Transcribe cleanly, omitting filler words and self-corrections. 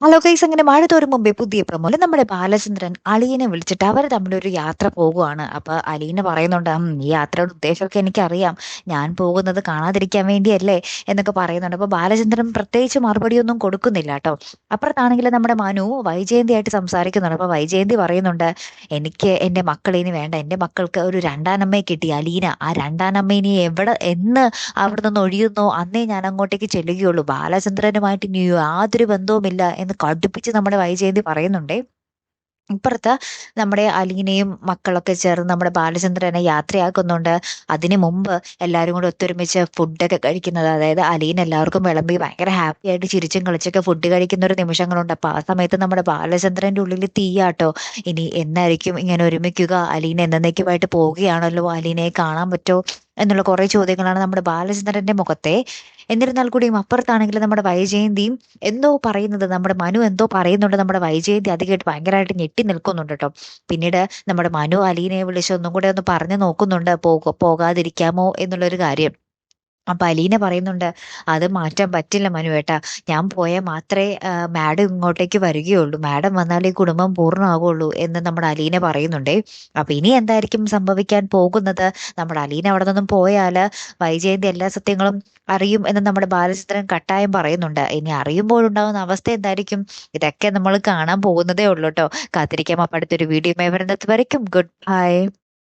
Hello guys, അങ്ങനെ മഴ തോരും മുമ്പേ പുതിയ പ്രമോല് നമ്മുടെ ബാലചന്ദ്രൻ അളിയനെ വിളിച്ചിട്ട് അവർ തമ്മിലൊരു യാത്ര പോകുവാണ്. അപ്പൊ അലീന പറയുന്നുണ്ട്, ഈ യാത്രയുടെ ഉദ്ദേശമൊക്കെ എനിക്കറിയാം, ഞാൻ പോകുന്നത് കാണാതിരിക്കാൻ വേണ്ടിയല്ലേ എന്നൊക്കെ പറയുന്നുണ്ട്. അപ്പൊ ബാലചന്ദ്രൻ പ്രത്യേകിച്ച് മറുപടിയൊന്നും കൊടുക്കുന്നില്ല കേട്ടോ. അപ്പുറത്താണെങ്കിൽ നമ്മുടെ മനു വൈജയന്തിയായിട്ട് സംസാരിക്കുന്നുണ്ട്. അപ്പൊ വൈജയന്തി പറയുന്നുണ്ട്, എനിക്ക് എന്റെ മക്കളിനി വേണ്ട, എന്റെ മക്കൾക്ക് ഒരു രണ്ടാനമ്മയെ കിട്ടി അലീന. ആ രണ്ടാനമ്മ ഇനി എവിടെ എന്ന് അവിടെ നിന്ന് ഒഴിയുന്നോ അന്നേ ഞാൻ അങ്ങോട്ടേക്ക് ചെല്ലുകയുള്ളൂ. ബാലചന്ദ്രനുമായിട്ട് ഇനി യാതൊരു ബന്ധവുമില്ല എന്ന് കടുപ്പിച്ച് നമ്മുടെ വൈജയന്തി പറയുന്നുണ്ടേ. ഇപ്പുറത്ത് നമ്മുടെ അലീനയും മക്കളൊക്കെ ചേർന്ന് നമ്മുടെ ബാലചന്ദ്രനെ യാത്രയാക്കുന്നുണ്ട്. അതിനു മുമ്പ് എല്ലാവരും കൂടെ ഒത്തൊരുമിച്ച് ഫുഡൊക്കെ കഴിക്കുന്നത്, അതായത് അലീന എല്ലാവർക്കും വിളമ്പി ഭയങ്കര ഹാപ്പി ആയിട്ട് ചിരിച്ചും കളിച്ചൊക്കെ ഫുഡ് കഴിക്കുന്ന ഒരു നിമിഷങ്ങളുണ്ട്. അപ്പൊ ആ സമയത്ത് നമ്മുടെ ബാലചന്ദ്രന്റെ ഉള്ളിൽ തീയാട്ടോ. ഇനി എന്നായിരിക്കും ഇങ്ങനെ ഒരുമിക്കുക, അലീന എന്നേക്കുമായിട്ട് പോവുകയാണല്ലോ, അലീനയെ കാണാൻ പറ്റോ എന്നുള്ള കുറെ ചോദ്യങ്ങളാണ് നമ്മുടെ ബാലചന്ദ്രന്റെ മുഖത്തെ. എന്നിരുന്നാൽ കൂടിയും അപ്പുറത്താണെങ്കിൽ നമ്മുടെ വൈജയന്തിയും എന്തോ പറയുന്നത്, നമ്മുടെ മനു എന്തോ പറയുന്നുണ്ട്. നമ്മുടെ വൈജയന്തി അത് കേട്ട് ഭയങ്കരമായിട്ട് ഞെട്ടി നിൽക്കുന്നുണ്ട് കേട്ടോ. പിന്നീട് നമ്മുടെ മനു അലീനയെ വിളിച്ച് ഒന്നും കൂടെ ഒന്ന് പറഞ്ഞു നോക്കുന്നുണ്ട്, പോകാതിരിക്കാമോ എന്നുള്ളൊരു കാര്യം. അപ്പൊ അലീന പറയുന്നുണ്ട്, അത് മാറ്റാൻ പറ്റില്ല മനുവേട്ടാ, ഞാൻ പോയാൽ മാത്രമേ മാഡം ഇങ്ങോട്ടേക്ക് വരികയുള്ളൂ, മാഡം വന്നാലേ ഈ കുടുംബം പൂർണ്ണമാകുള്ളൂ എന്ന് നമ്മുടെ അലീന പറയുന്നുണ്ടേ. അപ്പൊ ഇനി എന്തായിരിക്കും സംഭവിക്കാൻ പോകുന്നത്? നമ്മുടെ അലീന അവിടെ നിന്നും പോയാല് വൈജയന്തി എല്ലാ സത്യങ്ങളും അറിയും എന്ന് നമ്മുടെ ബാലചന്ദ്രൻ കട്ടായം പറയുന്നുണ്ട്. ഇനി അറിയുമ്പോഴുണ്ടാകുന്ന അവസ്ഥ എന്തായിരിക്കും? ഇതൊക്കെ നമ്മൾ കാണാൻ പോകുന്നതേ ഉള്ളൂ കേട്ടോ. കാത്തിരിക്കാം. അപ്പൊ അടുത്തൊരു വീഡിയോ വരുന്നത് വരയ്ക്കും ഗുഡ് ബൈ.